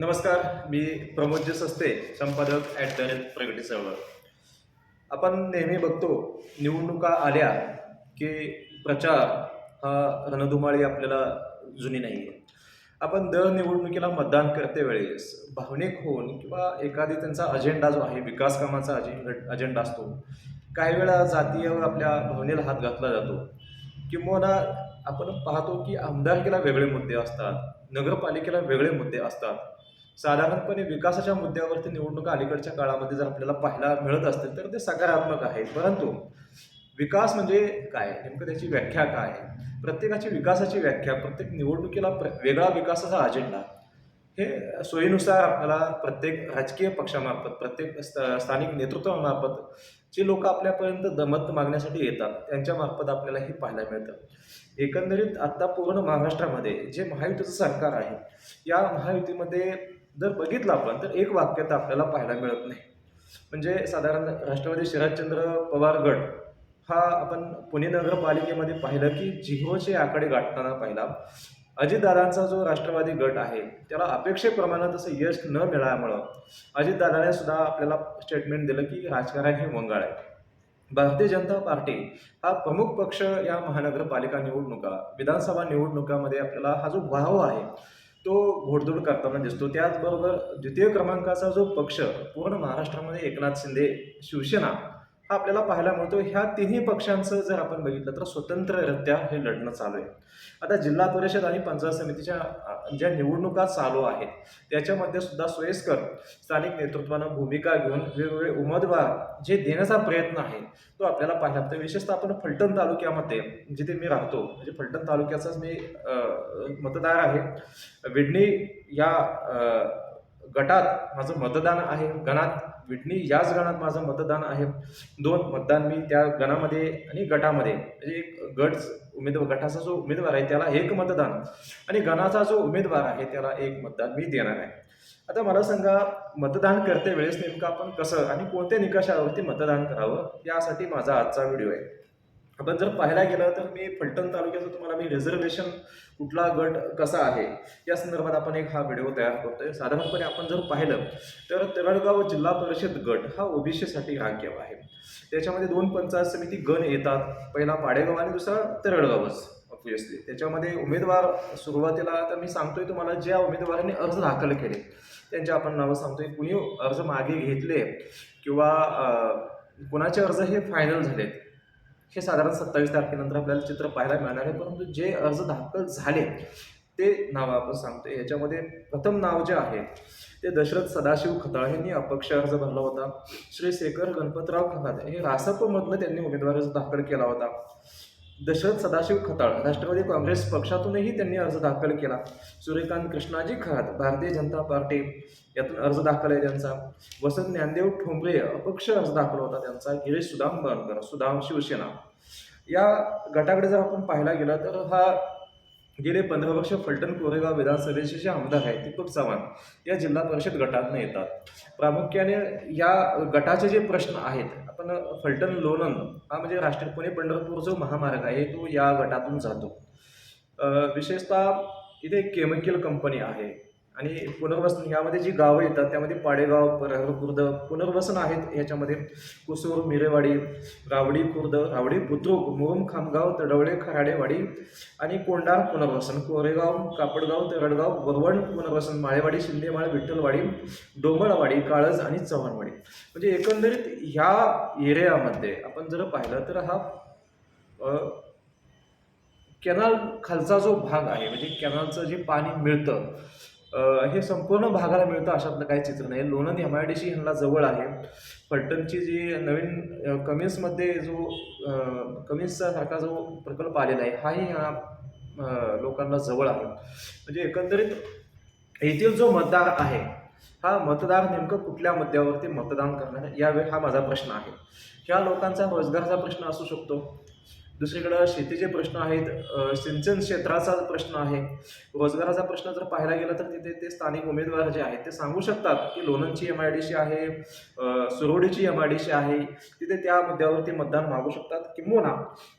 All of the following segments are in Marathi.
नमस्कार. मी प्रमोदजी सस्ते, संपादक @प्रगती चळवळ. आपण नेहमी बघतो, निवडणुका आल्या की प्रचार हा रणधुमाळी आपल्याला जुनी नाही आहे. आपण दर निवडणुकीला मतदान करते वेळेस भावनिक होऊन किंवा एखादी त्यांचा अजेंडा जो आहे, विकास कामाचा अजेंडा असतो. काही वेळा जातीय आपल्या भावनेला हात घातला जातो. किंबहुना आपण पाहतो की आमदारकीला वेगळे मुद्दे असतात, नगरपालिकेला वेगळे मुद्दे असतात. साधारणपणे विकासाच्या मुद्द्यावरती निवडणुका अलीकडच्या काळामध्ये जर आपल्याला पाहायला मिळत असतील तर ते सकारात्मक आहे. परंतु विकास म्हणजे काय? नेमकं त्याची व्याख्या काय? प्रत्येकाची विकासाची व्याख्या, प्रत्येक निवडणुकीला वेगळा विकासाचा अजेंडा हे सोयीनुसार आपल्याला प्रत्येक राजकीय पक्षामार्फत, प्रत्येक स्थानिक नेतृत्वामार्फत जे लोक आपल्यापर्यंत मत मागण्यासाठी येतात, त्यांच्या मार्फत आपल्याला हे पाहायला मिळतं. एकंदरीत आता पूर्ण महाराष्ट्रामध्ये जे महायुतीचं सरकार आहे, या महायुतीमध्ये जर बघितलं आपण तर एक वाक्यता आपल्याला पाहायला मिळत नाही. म्हणजे साधारण राष्ट्रवादी शरदचंद्र पवार गट हा आपण पुणे नगरपालिकेमध्ये पाहिलं की झिरोचे आकडे गाठताना पाहिला. अजितदादांचा जो राष्ट्रवादी गट आहे त्याला अपेक्षेप्रमाणे तसं यश न मिळाल्यामुळं अजितदादाने सुद्धा आपल्याला स्टेटमेंट दिलं की राजकारण हे वंगाळ आहे. भारतीय जनता पार्टी हा प्रमुख पक्ष या महानगरपालिका निवडणुका, विधानसभा निवडणुकामध्ये आपल्याला हा जो वाव आहे तो घोडदौड करताना दिसतो. त्याचबरोबर द्वितीय क्रमांकाचा जो पक्ष पूर्ण महाराष्ट्रामध्ये एकनाथ शिंदे शिवसेना हा आपल्याला पाहायला मिळतो. ह्या तिन्ही पक्षांचं जर आपण बघितलं तर स्वतंत्ररित्या हे लढणं चालू आहे. आता जिल्हा परिषद आणि पंचायत समितीच्या ज्या निवडणुका चालू आहेत त्याच्यामध्ये सुद्धा सोयीस्कर स्थानिक नेतृत्वानं भूमिका घेऊन वेगवेगळे उमेदवार जे देण्याचा प्रयत्न आहे तो आपल्याला पाहायला मिळतो. विशेषतः आपण फलटण तालुक्यामध्ये जिथे मी राहतो, म्हणजे फलटण तालुक्याचाच मी मतदार आहे. विडणी या गटात माझं मतदान आहे. विडणी याच गणात माझं मतदान आहे. 2 मतदान मी त्या गणामध्ये आणि गटामध्ये, म्हणजे एक गटाचा जो उमेदवार आहे त्याला 1 मतदान आणि गणाचा जो उमेदवार आहे त्याला 1 मतदान मी देणार आहे. आता मला सांगा, मतदान करते वेळेस नेमकं आपण कसं आणि कोणत्या निकषावरती मतदान करावं, यासाठी माझा आजचा व्हिडिओ आहे. आपण जर पाहायला गेलं तर मी फलटण तालुक्याचं तुम्हाला मी रिझर्वेशन कुठला गट कसा आहे या संदर्भात आपण एक हा व्हिडिओ तयार करतोय. साधारणपणे आपण जर पाहिलं तर तरडगाव जिल्हा परिषद गट हा ओबीसीसाठी राखीव आहे. त्याच्यामध्ये 2 पंचायत समिती गण येतात, पहिला पाडेगाव आणि दुसरा तरडगावच ऑब्व्हियसली. त्याच्यामध्ये उमेदवार सुरुवातीला तर मी सांगतोय तुम्हाला, ज्या उमेदवारांनी अर्ज दाखल केले त्यांची आपण नावं सांगतोय. कुणी अर्ज मागे घेतले किंवा कुणाचे अर्ज हे फायनल झालेत हे साधारण 27 तारखेनंतर आपल्याला चित्र पाहायला मिळणार आहे. परंतु जे अर्ज दाखल झाले ते नाव आपण सांगतोय. याच्यामध्ये प्रथम नाव जे आहे ते दशरथ सदाशिव खताळ यांनी अपक्ष अर्ज भरला होता. श्री शेखर गणपतराव खताळ हे रासपमधनं त्यांनी उमेदवारी अर्ज दाखल केला होता. दशरथ सदाशिव खताळ राष्ट्रवादी काँग्रेस पक्षातूनही त्यांनी अर्ज दाखल केला. सूर्यकांत कृष्णाजी खरात भारतीय जनता पार्टी यातून अर्ज दाखल आहे त्यांचा. वसंत ज्ञानदेव ठोंबरे अपक्ष अर्ज दाखल होता त्यांचा. गिरीश सुदाम बनकर सुदाम शिवसेना. या गटाकडे जर आपण पाहायला गेलं तर हा गेले 15 वर्ष फलटण कोरेगाव विधानसभेचे जे आमदार आहेत दीपक चव्हाण या जिल्हा परिषद गटातनं येतात. प्रामुख्याने या गटाचे जे प्रश्न आहेत, आपण फलटण लोणंद हा म्हणजे राष्ट्रीय पुणे पंढरपूर जो महामार्ग आहे तो या गटातून जातो. विशेषतः इथे केमिकल कंपनी आहे आणि पुनर्वसन यामध्ये जी गावं येतात त्यामध्ये पाडेगाव, खुर्द पुनर्वसन आहेत. याच्यामध्ये कुसूर, मिरेवाडी, रावडी खुर्द, रावडी बुद्रुक, मोहम खामगाव, तडवळे खराडेवाडी आणि कोंडार पुनर्वसन, कोरेगाव, कापडगाव, तरडगाव, वरवण पुनर्वसन, माळेवाडी, शिंदेमाळ, विठ्ठलवाडी, डोंबळवाडी, काळज आणि चव्हाणवाडी. म्हणजे एकंदरीत ह्या एरियामध्ये आपण जर पाहिलं तर हा कॅनल खालचा जो भाग आहे, म्हणजे कॅनलचं जे पाणी मिळतं हे संपूर्ण भागाला मिळतं अशातलं काही चित्र नाही. लोणंद MIDC ह्यांना जवळ आहे. फलटणची जी नवीन कमिन्समध्ये जो कमिन्सचा सारखा जो प्रकल्प आलेला आहे हाही ह्या लोकांना जवळ आहे. म्हणजे एकंदरीत येथील जो मतदार आहे हा मतदार नेमकं कुठल्या मुद्द्यावरती मतदान करणार यावेळी हा माझा प्रश्न आहे. ह्या लोकांचा रोजगाराचा प्रश्न असू शकतो, दुसरीकडं शेतीचे प्रश्न आहेत, सिंचन क्षेत्राचा प्रश्न आहे, रोजगाराचा प्रश्न जर पाहायला गेला तर तिथे ते स्थानिक उमेदवार जे आहेत ते सांगू शकतात की लोणंदची MIDC आहे, सुरोडीची MIDC आहे, तिथे त्या मुद्द्यावरती मतदान मागू शकतात. किंबहुना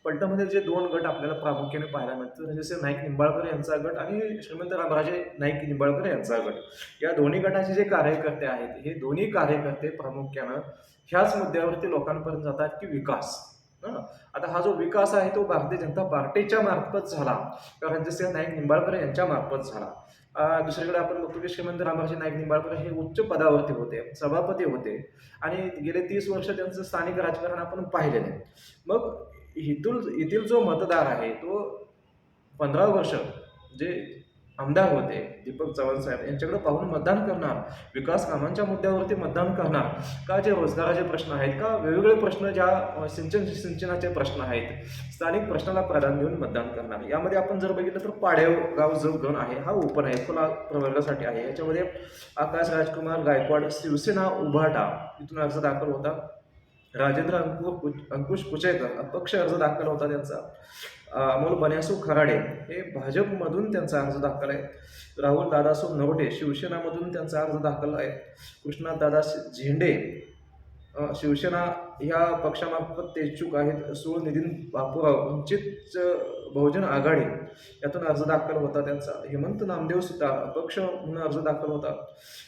पलटणमध्ये जे दोन गट आपल्याला प्रामुख्याने पाहायला मिळतात, जसे नाईक निंबाळकर यांचा गट आणि श्रीमंत रामराजे नाईक निंबाळकर यांचा गट, या दोन्ही गटाचे जे कार्यकर्ते आहेत हे दोन्ही कार्यकर्ते प्रामुख्यानं ह्याच मुद्द्यावरती लोकांपर्यंत जातात की विकास. आता हा जो विकास आहे तो भारतीय जनता पार्टीच्या मार्फत झाला, कारण जसे नाईक निंबाळकर यांच्या मार्फत झाला. दुसरीकडे आपण बघतो की श्रीमंत रामराजे नाईक निंबाळकर हे उच्च पदावरती होते, सभापती होते आणि गेले 30 वर्ष त्यांचं स्थानिक राजकारण आपण पाहिलेले. मग येथील जो मतदार आहे तो 15 वर्ष जे आमदार होते दीपक चव्हाण साहेब यांच्याकडे पाहून मतदान करणार, विकास कामांच्या मुद्द्यावरती मतदान करणार का, जे रोजगाराचे प्रश्न आहेत का, वेगवेगळे प्रश्न ज्या सिंचनाचे प्रश्न आहेत, स्थानिक प्रश्नाला प्राधान्य देऊन मतदान करणार. यामध्ये आपण जर बघितलं तर पाडेगाव जो गण आहे हा ओपन आहे, खुला प्रवर्गासाठी आहे. याच्यामध्ये आकाश राजकुमार गायकवाड शिवसेना उभाटा इथून अर्ज दाखल होता, राजेंद्र अंकुश कुचेकर अपक्ष अर्ज दाखल होता त्यांचा, अमोल बन्यासू खराडे हे भाजपमधून त्यांचा अर्ज दाखल आहे, राहुल दादासो नरोटे शिवसेनामधून त्यांचा अर्ज दाखल आहे, कृष्णा दादा झेंडे शिवसेना ह्या पक्षामार्फत ते इच्छुक आहेत, सूळ नितीन बापूराव वंचित बहुजन आघाडी यातून अर्ज दाखल होता त्यांचा, हेमंत नामदेव सुतार अपक्ष म्हणून अर्ज दाखल होता,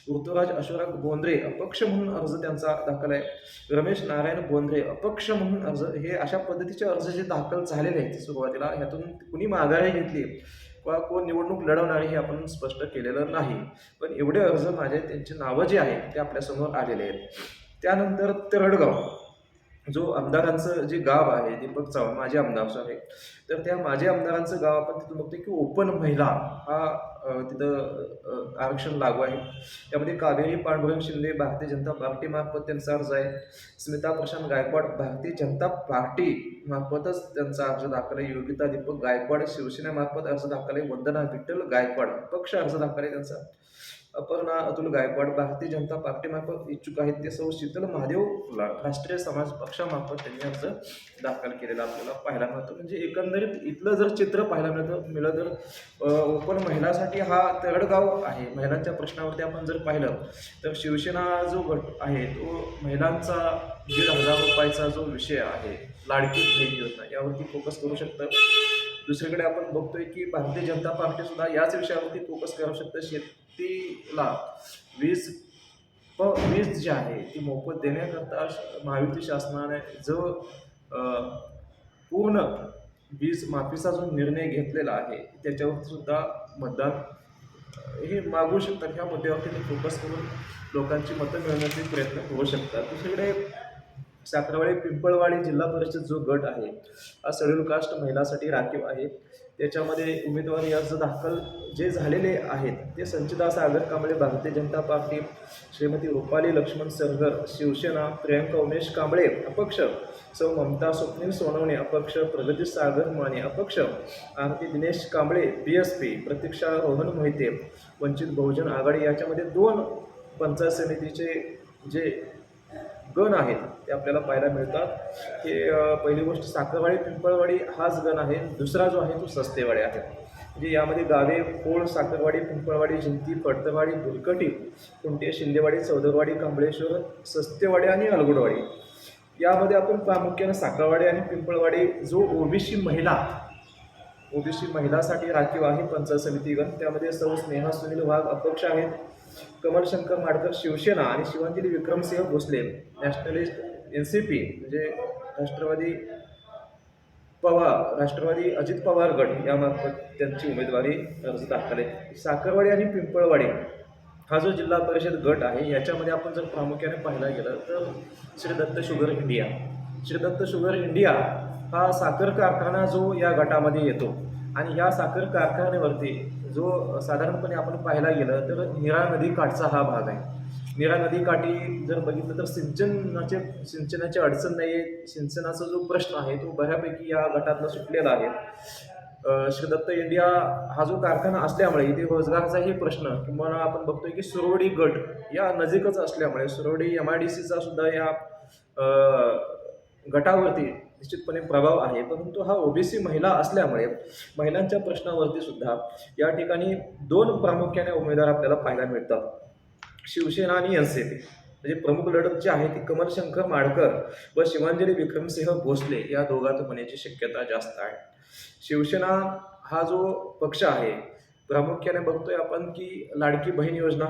ऋतुराज अशोक बोंद्रे अपक्ष म्हणून अर्ज त्यांचा दाखल आहे, रमेश नारायण बोंद्रे अपक्ष म्हणून अर्ज. हे अशा पद्धतीचे अर्ज जे दाखल झालेले आहेत सुरुवातीला, ह्यातून कुणी माघारी घेतली किंवा कोण निवडणूक लढवणारे हे आपण स्पष्ट केलेलं नाही, पण एवढे अर्ज माझे त्यांची नावं जे आहेत ते आपल्यासमोर आलेले आहेत. त्यानंतर तरडगाव जो आमदारांचं जे गाव आहे, दीपक चव्हाण माजी आमदार आहे, तर त्या माजी आमदारांचं गाव आपण तिथं बघतो की ओपन महिला हा तिथं आरक्षण लागू आहे. त्यामध्ये कावेरी पांडुरंग शिंदे भारतीय जनता पार्टीमार्फत त्यांचा अर्ज आहे, स्मिता प्रशांत गायकवाड भारतीय जनता पार्टी मार्फतच त्यांचा अर्ज दाखल आहे, योगिता दीपक गायकवाड शिवसेनेमार्फत अर्ज दाखल आहे, वंदना विठ्ठल गायकवाड पक्ष अर्ज दाखल आहे त्यांचा, अपर्णा अतुल गायकवाड भारतीय जनता पार्टीमार्फत इच्छुक आहेत, ते सौ शीतल महादेव राष्ट्रीय समाज पक्षामार्फत त्यांनी अर्ज दाखल केलेला आपल्याला पाहायला मिळतो. म्हणजे एकंदरीत इथलं जर चित्र पाहायला मिळलं तर ओपन महिलासाठी हा तरडगाव आहे. महिलांच्या प्रश्नावरती आपण जर पाहिलं तर शिवसेना जो गट आहे तो महिलांचा 1,500 रुपयाचा जो विषय आहे, लाडकी बहीण योजना, यावरती फोकस करू शकतं. दुसरीकडे आपण बघतोय की भारतीय जनता पार्टी सुद्धा याच विषयावरती फोकस करू शकतं. शेतीला वीज जी आहे ती मोफत देण्याकरता महायुती शासनाने जो पूर्ण वीज माफीचा जो निर्णय घेतलेला आहे त्याच्यावरती सुद्धा मतदान हे मागू शकतात. ह्या मुद्द्यावरती ते फोकस करून लोकांची मतं मिळवण्याचे प्रयत्न करू शकतात. दुसरीकडे साखरवाडी पिंपळवाडी जिल्हा परिषद जो गट आहे हा शेड्यूल कास्ट महिलांसाठी राखीव आहे. त्याच्यामध्ये उमेदवारी अर्ज दाखल जे झालेले आहेत ते संचिता सागर कांबळे भारतीय जनता पार्टी, श्रीमती रुपाली लक्ष्मण सरगर शिवसेना, प्रियंका उमेश कांबळे अपक्ष, सौ ममता स्वप्नील सोनवणे अपक्ष, प्रगती सागर माने अपक्ष, आरती दिनेश कांबळे BSP, प्रतीक्षा रोहन मोहिते वंचित बहुजन आघाडी. याच्यामध्ये 2 पंचायत समितीचे जे गण आहेत ते आपल्याला पाहायला मिळतात. की पहिली गोष्ट साखरवाडी पिंपळवाडी हाच गण आहे. दुसरा जो आहे तो सस्तेवाडी आहे. म्हणजे यामध्ये गावे पोळ, साखरवाडी, पिंपळवाडी, जिंती, पडतवाडी, भुलकटी, कुंटे, शिंदेवाडी, चौदरवाडी, कांबळेश्वर, सस्तेवाडी आणि अलगुडवाडी. यामध्ये आपण प्रामुख्याने साखरवाडी आणि पिंपळवाडी जो ओबीसी महिलासाठी राखीव आहे पंचायत समिती गण. त्यामध्ये सौ स्नेहा सुनील वाघ अपक्ष आहेत, कमलशंकर माडकर शिवसेना आणि शिवांजली विक्रमसिंह भोसले नॅशनलिस्ट NCP म्हणजे राष्ट्रवादी अजित पवार गट यामार्फत त्यांची उमेदवारी अर्ज दाखल आहे. साखरवाडी आणि पिंपळवाडी हा जो जिल्हा परिषद गट आहे याच्यामध्ये आपण जर प्रामुख्याने पाहायला गेलं तर श्री दत्त शुगर इंडिया हा साखर कारखाना जो या गटामध्ये येतो आणि या साखर कारखान्यावरती जो साधारणपणे आपण पाहायला गेलं तर नीरा नदी काठचा हा भाग आहे. नीरा नदी काठी जर बघितलं तर सिंचनाची अडचण नाही आहे. सिंचनाचा जो प्रश्न आहे तो बऱ्यापैकी या गटातला सुटलेला आहे. श्री दत्त इंडिया हा जो कारखाना असल्यामुळे इथे रोजगाराचाही प्रश्न किंवा आपण बघतोय की सुरवडी गट या नजीकच असल्यामुळे सुरवडी MIDCचा सुद्धा या गटावरती निश्चितपणे प्रभाव आहे, परंतु हा ओबीसी महिला असल्यामुळे महिलांच्या प्रश्नावरती सुद्धा या ठिकाणी दोन प्रामुख्याने उमेदवार आपल्याला पाहायला मिळतात, शिवसेना आणि एनसीपी. म्हणजे प्रमुख लढत जी आहे ती कमलशंकर माडकर व शिवांजली विक्रमसिंह भोसले या दोघात होण्याची शक्यता जास्त आहे. शिवसेना हा जो पक्ष आहे, प्रामुख्याने बघतोय आपण की लाडकी बहीण योजना,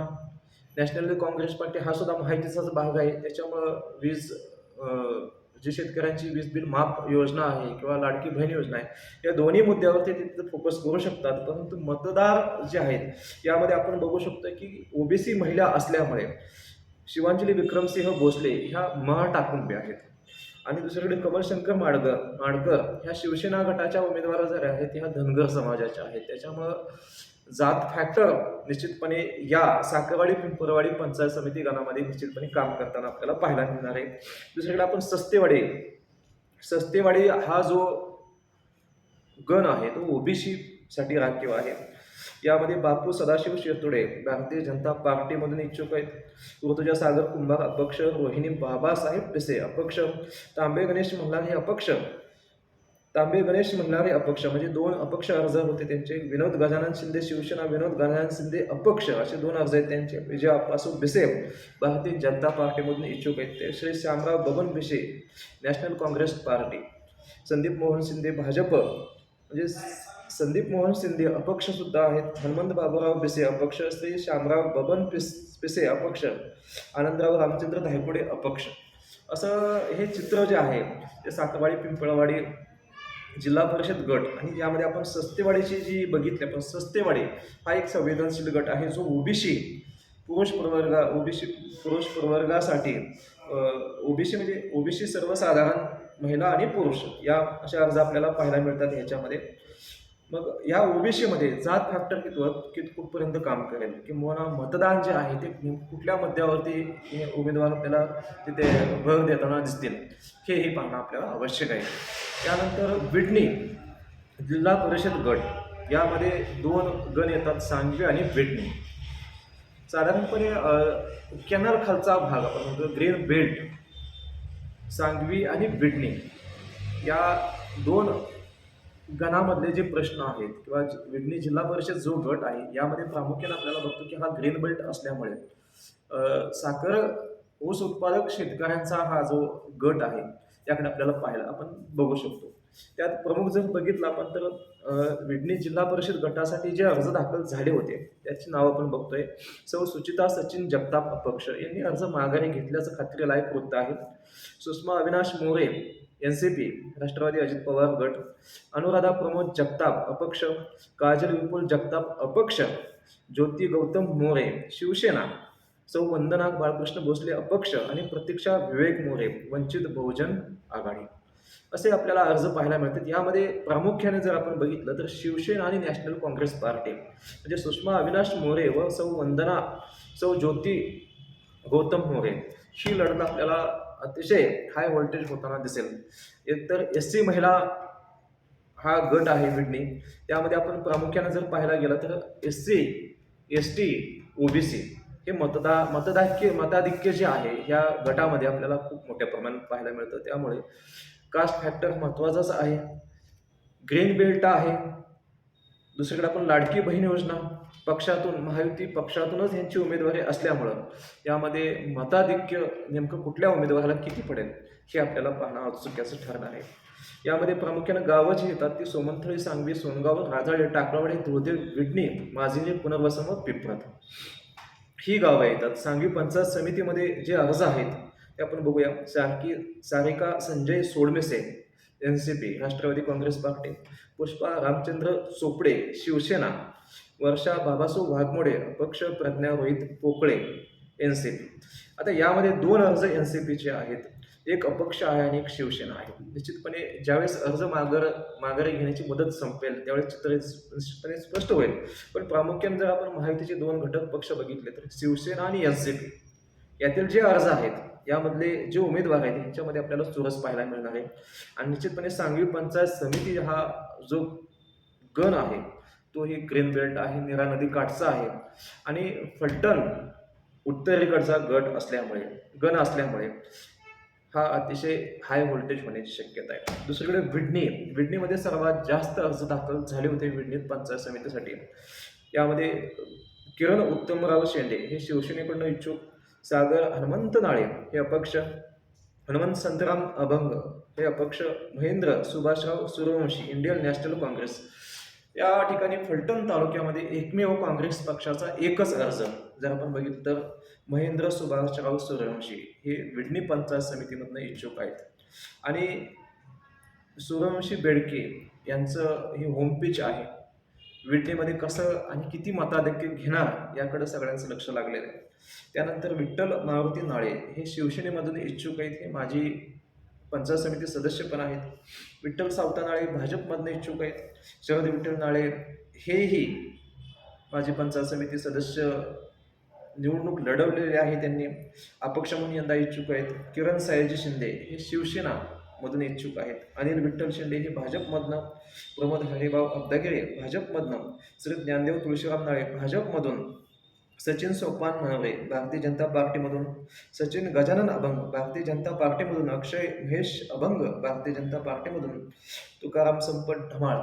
नॅशनल काँग्रेस पार्टी हा सुद्धा माहितीचाच भाग आहे. त्याच्यामुळं वीज जी शेतकऱ्यांची वीज बिल माफ योजना आहे किंवा लाडकी बहीण योजना आहे, या दोन्ही मुद्द्यावरती ते तिथं फोकस करू शकतात. परंतु मतदार जे आहेत यामध्ये आपण बघू शकतो की ओबीसी महिला असल्यामुळे शिवांजली विक्रमसिंह भोसले ह्या महा टाकून उभे आहेत आणि दुसरीकडे कमलशंकर माडकर ह्या शिवसेना गटाच्या उमेदवार जर आहेत ह्या धनगर समाजाच्या आहेत. त्याच्यामुळं जात फॅक्टर निश्चितपणे या साखरवाडी पिंपरवाडी पंचायत समिती गणामध्ये निश्चितपणे काम करताना आपल्याला पाहायला मिळणार आहे. दुसरीकडे आपण सस्तेवाडी हा जो गण आहे तो ओबीसी साठी राखीव आहे. यामध्ये बापू सदाशिव शिरतोडे भारतीय जनता पार्टीमधून इच्छुक आहेत, ऋतुजा सागर कुंभार अपक्ष, रोहिणी बाबासाहेब पिसे अपक्ष, तांबे गणेश मल्हारे अपक्ष म्हणजे दोन अपक्ष अर्ज होते त्यांचे. विनोद गजानन शिंदे शिवसेना, विनोद गजानन शिंदे अपक्ष असे दोन अर्ज आहेत त्यांचे. विजय अप्पासू बिसे भारतीय जनता पार्टीमधून इच्छुक आहेत ते. श्री श्यामराव बबन बिसे national congress party, Sandeep Mohan Shinde Bhajap म्हणजे संदीप मोहन शिंदे अपक्ष सुद्धा आहेत. हनुमंत बाबूराव बिसे अपक्ष, श्री श्यामराव बबन पिसे अपक्ष, आनंदराव रामचंद्र धायपुडे अपक्ष. असं हे चित्र जे आहे ते साखरवाडी पिंपळवाडी जिल्हा परिषद गट. आणि यामध्ये आपण सस्तेवाडीची जी बघितली, आपण सस्तेवाडी हा एक संवेदनशील गट आहे जो ओबीसी पुरुष प्रवर्गासाठी ओबीसी म्हणजे ओबीसी सर्वसाधारण महिला आणि पुरुष या अशा अर्ज आपल्याला पाहायला मिळतात ह्याच्यामध्ये. मग या ओबीसीमध्ये जात फॅक्टर कुठपर्यंत काम करेल किंवा मतदान जे आहे ते कुठल्या मुद्द्यावरती उमेदवार आपल्याला तिथे भर देताना दिसतील हेही पाहणं आपल्याला आवश्यक आहे. त्यानंतर विडणी जिल्हा परिषद गट, यामध्ये दोन गण येतात, सांगवी आणि विडणी. साधारणपणे कॅनल खालचा भाग आपण म्हणतो ग्रीन बेल्ट, सांगवी आणि विडणी या दोन गणामधले जे प्रश्न आहेत किंवा विडणी जिल्हा परिषद जो गट आहे यामध्ये प्रामुख्याने आपल्याला बघतो की हा ग्रीन बेल्ट असल्यामुळे साखर ऊस उत्पादक शेतकऱ्यांचा हा जो गट आहे याकडे आपल्याला पाहायला आपण बघू शकतो. त्यात प्रमुख जर बघितलं आपण तर विडणी जिल्हा परिषद गटासाठी जे अर्ज दाखल झाले होते त्याची नाव आपण बघतोय. सौ सुचिता सचिन जगताप अपक्ष यांनी अर्ज माघारी घेतल्याचं खात्रीलायक वृत्त आहे. सुषमा अविनाश मोरे एनसीपी राष्ट्रवादी अजित पवार गट, अनुराधा प्रमोद जगताप अपक्ष, काजल विपुल जगताप अपक्ष, ज्योती गौतम मोरे शिवसेना, सौ वंदना बाळकृष्ण भोसले अपक्ष आणि प्रतीक्षा विवेक मोरे वंचित बहुजन आघाडी असे आपल्याला अर्ज पाहायला मिळतात. यामध्ये प्रामुख्याने जर आपण बघितलं तर शिवसेना आणि नॅशनल काँग्रेस पार्टी म्हणजे सुषमा अविनाश मोरे व सौ ज्योती गौतम मोरे ही लढत आपल्याला अतिशय हाय व्होल्टेज होताना दिसेल. एकतर एससी महिला हा गट आहे विडणी, त्यामध्ये आपण प्रामुख्याने जर पाहायला गेलं तर एससी, एसटी, ओबीसी हे मताधिक्य जे आहे ह्या गटामध्ये आपल्याला खूप मोठ्या प्रमाणात पाहायला मिळतं. त्यामुळे कास्ट फॅक्टर महत्त्वाचाच आहे. ग्रीन बेल्ट आहे. दुसरीकडे आपण लाडकी बहीण योजना पक्षातून, महायुती पक्षातूनच यांची उमेदवारी असल्यामुळं यामध्ये मताधिक्य नेमकं कुठल्या उमेदवाराला किती पडेल हे आपल्याला पाहणं औत्सुक्याचं ठरणार आहे. यामध्ये प्रामुख्यानं गावं जी येतात ती सोमंथळी, सांगवी, सोनगाव, राजाळे, टाकळवाडी, धुळदेव, विडणी, माजिनी, पुनर्वसन व पिंपरत ही गावं येतात. सांगवी पंचायत समितीमध्ये जे अर्ज आहेत ते आपण बघूया. सारिका संजय सोडमेसे एनसीपी राष्ट्रवादी काँग्रेस पार्टी, पुष्पा रामचंद्र चोपडे शिवसेना, वर्षा बाबासू वाघमोडे अपक्ष, प्रज्ञा रोहित पोकळे एनसीपी. आता यामध्ये दोन अर्ज एनसीपीचे आहेत, एक अपक्ष आहे आणि एक शिवसेना आहे. निश्चितपणे ज्यावेळेस अर्ज माघारी घेण्याची मुदत संपेल त्यावेळेस चित्र निश्चितपणे स्पष्ट होईल. पण प्रामुख्याने जर आपण माहितीचे दोन घटक पक्ष बघितले तर शिवसेना आणि एनसीपी यातील जे अर्ज आहेत यामधले जे उमेदवार आहेत यांच्यामध्ये आपल्याला चुरस पाहायला मिळणार आहे. आणि निश्चितपणे सांगवी पंचायत समिती हा जो गण आहे तो ही ग्रीन बेल्ट आहे, नीरा नदी काठचा आहे आणि फलटण उत्तरेकडचा गण असल्यामुळे हा अतिशय हाय व्होल्टेज होण्याची शक्यता आहे. दुसरीकडे विडणीमध्ये सर्वात जास्त अर्ज दाखल झाले होते विडणीत पंचायत समितीसाठी. यामध्ये किरण उत्तमराव शेंडे हे शिवसेनेकडून इच्छुक, सागर हनुमंत नाळे हे अपक्ष, हनुमंत संतराम अभंग हे अपक्ष, महेंद्र सुभाषराव सूर्यवंशी इंडियन नॅशनल काँग्रेस. या ठिकाणी फलटण तालुक्यामध्ये एकमेव काँग्रेस पक्षाचा एकच अर्ज जर आपण बघितलं तर महेंद्र सुभाषराव सूर्यवंशी हे विडणी पंचायत समितीमधनं इच्छुक आहेत. आणि सूर्यवंशी बेडके यांचं हे होम पिच आहे. विडणीमध्ये कसं आणि किती मताधिक्य घेणार याकडे सगळ्यांचं लक्ष लागलेलं आहे. त्यानंतर विठ्ठल मारुती नाळे हे शिवसेनेमधून इच्छुक आहेत, हे माजी पंचायत समिती सदस्य पण आहेत. विठ्ठल सावता नाळे भाजपमधून इच्छुक आहेत. शरद विठ्ठल नाळे हेही माजी पंचायत समिती सदस्य निवडणूक लढवलेली आहे त्यांनी, अपक्ष म्हणून यंदा इच्छुक आहेत. किरण सयाजी शिंदे हे शिवसेना मधून इच्छुक आहेत. अनिल विठ्ठल शिंदे हे भाजपमधनं, प्रमोद हरिभाऊ अब्दागिरे भाजपमधनं, श्री ज्ञानदेव तुळशीराम नाळे भाजपमधून, सचिन सोपान नाळे भारतीय जनता पार्टीमधून, सचिन गजानन अभंग भारतीय जनता पार्टीमधून, अक्षय महेश अभंग भारतीय जनता पार्टीमधून, तुकाराम संपत धमाळ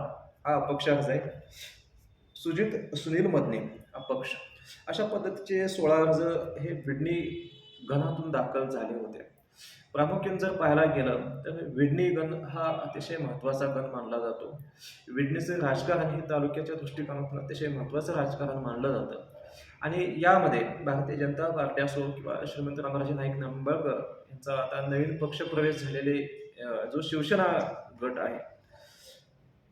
हा अपक्ष अर्ज आहे. सुजित सुनील मदने अपक्ष. अशा पद्धतीचे 16 अर्ज हे विडणी गणातून दाखल झाले होते. प्रामुख्याने जर पाहायला गेलं तर विडणी गण हा अतिशय महत्त्वाचा गण मानला जातो. विडणीचं राजकारण हे तालुक्याच्या दृष्टिकोनातून अतिशय महत्त्वाचं राजकारण मानलं जातं. आणि यामध्ये भारतीय जनता पार्टी असो किंवा श्रीमंत रामराजे नाईक निंबाळकर यांचा आता नवीन पक्ष प्रवेश झालेले जो शिवसेना गट आहे,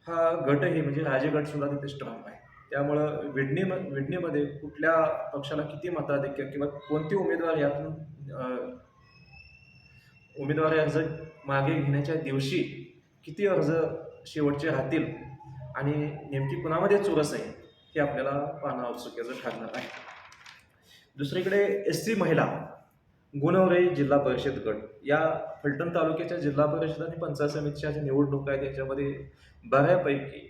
हा गटही म्हणजे राजे गट सुद्धा तिथे स्ट्रॉंग आहे. त्यामुळं विडणीमध्ये कुठल्या पक्षाला किती मताधिक्य किंवा कोणते उमेदवार यातून उमेदवारी अर्ज मागे घेण्याच्या दिवशी किती अर्ज शेवटचे राहतील आणि नेमकी कुणामध्ये चुरस आहे हे आपल्याला पाहणं औत्सुक्याचं ठरणार आहे. दुसरीकडे SC महिला गुणवरे जिल्हा परिषद गट. या फलटण तालुक्याच्या जिल्हा परिषद आणि पंचायत समितीच्या ज्या निवडणुका आहेत त्याच्यामध्ये बऱ्यापैकी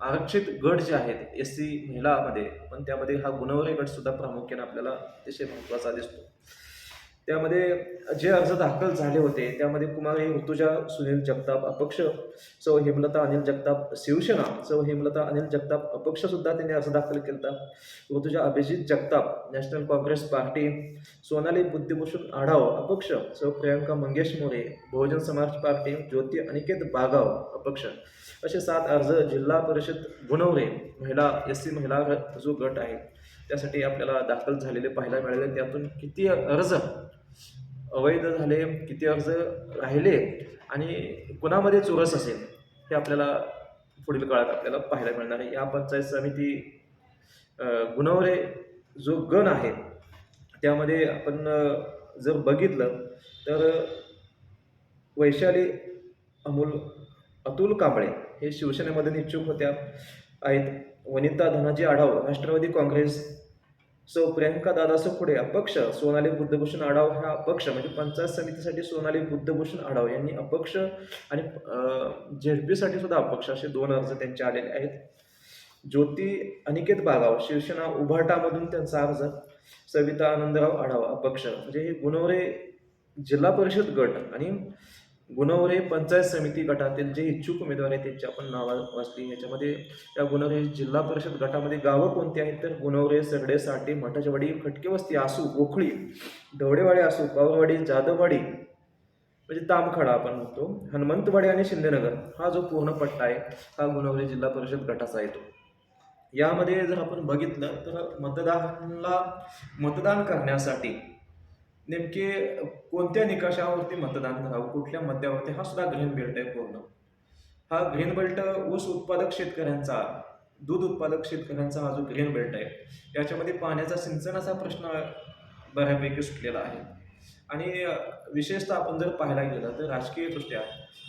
आरक्षित गट जे आहेत SC महिलामध्ये, पण त्यामध्ये हा गुणवरे गट सुद्धा प्रामुख्याने आपल्याला अतिशय महत्त्वाचा दिसतो. त्यामध्ये जे अर्ज दाखल झाले होते त्यामध्ये कुमारी ऋतुजा सुनील जगताप अपक्ष, सौ हेमलता अनिल जगताप शिवसेना, सौ हेमलता अनिल जगताप अपक्ष सुद्धा त्यांनी अर्ज दाखल केला. Rutuja Abhijit Jagtap national congress party, Sonali बुद्धिभूषण Adhav अपक्ष, सौ प्रियंका मंगेश मोरे बहुजन समाज पार्टी, ज्योती अनिकेत बागाव अपक्ष. असे 7 अर्ज जिल्हा परिषद गुणवरे महिला SC महिला जो गट आहे त्यासाठी आपल्याला दाखल झालेले पाहायला मिळाले. त्यातून किती अर्ज अवैध झाले, किती अर्ज राहिले आणि कुणामध्ये चुरस असेल हे आपल्याला पुढील काळात आपल्याला पाहायला मिळणार आहे. या पंचायत समिती गुणवरे जो गण आहे त्यामध्ये आपण जर बघितलं तर वैशाली अतुल कांबळे हे शिवसेनेमध्ये इच्छुक होत्या आहेत. वनिता धनाजी आढाव राष्ट्रवादी काँग्रेस, सौ प्रियंका दादासो पुढे अपक्ष, सोनाली बुद्धभूषण आढाव हा अपक्ष, म्हणजे पंचायत समितीसाठी सोनाली बुद्धभूषण आढाव यांनी अपक्ष आणि ZP साठी सुद्धा अपक्ष असे 2 अर्ज त्यांचे आलेले आहेत. ज्योती अनिकेत बागाव शिवसेना उभाटामधून त्यांचा अर्ज, सविता आनंदराव आढाव अपक्ष. म्हणजे हे गुणवरे जिल्हा परिषद गट आणि गुणवरे पंचायत समिती गटातील जे इच्छुक उमेदवार आहेत त्यांची आपण नावं वाचली. याच्यामध्ये या गुणवरे जिल्हा परिषद गटामध्ये गावं कोणती आहेत तर गुणवरे, सरडे, साठे, मठाचवाडी, खटकेवस्ती, आसू, गोखळी, ढवळेवाडी, आसू, पावरवाडी, जाधववाडी म्हणजे तामखाडा आपण म्हणतो, हनुमंतवाडी आणि शिंदेनगर हा जो पूर्ण पट्टा आहे हा गुणवरे जिल्हा परिषद गटाचा येतो. यामध्ये जर आपण बघितलं तर मतदान करण्यासाठी नेमके कोणत्या निकषावरती मतदान करावं, कुठल्या मुद्द्यावरती, हा सुद्धा ग्रीन बेल्ट आहे पूर्ण. हा ग्रीन बेल्ट ऊस उत्पादक शेतकऱ्यांचा, दूध उत्पादक शेतकऱ्यांचा हा जो ग्रीन बेल्ट आहे याच्यामध्ये पाण्याचा सिंचनाचा प्रश्न बऱ्यापैकी सुटलेला आहे. आणि विशेषतः आपण जर पाहायला गेलं तर राजकीयदृष्ट्या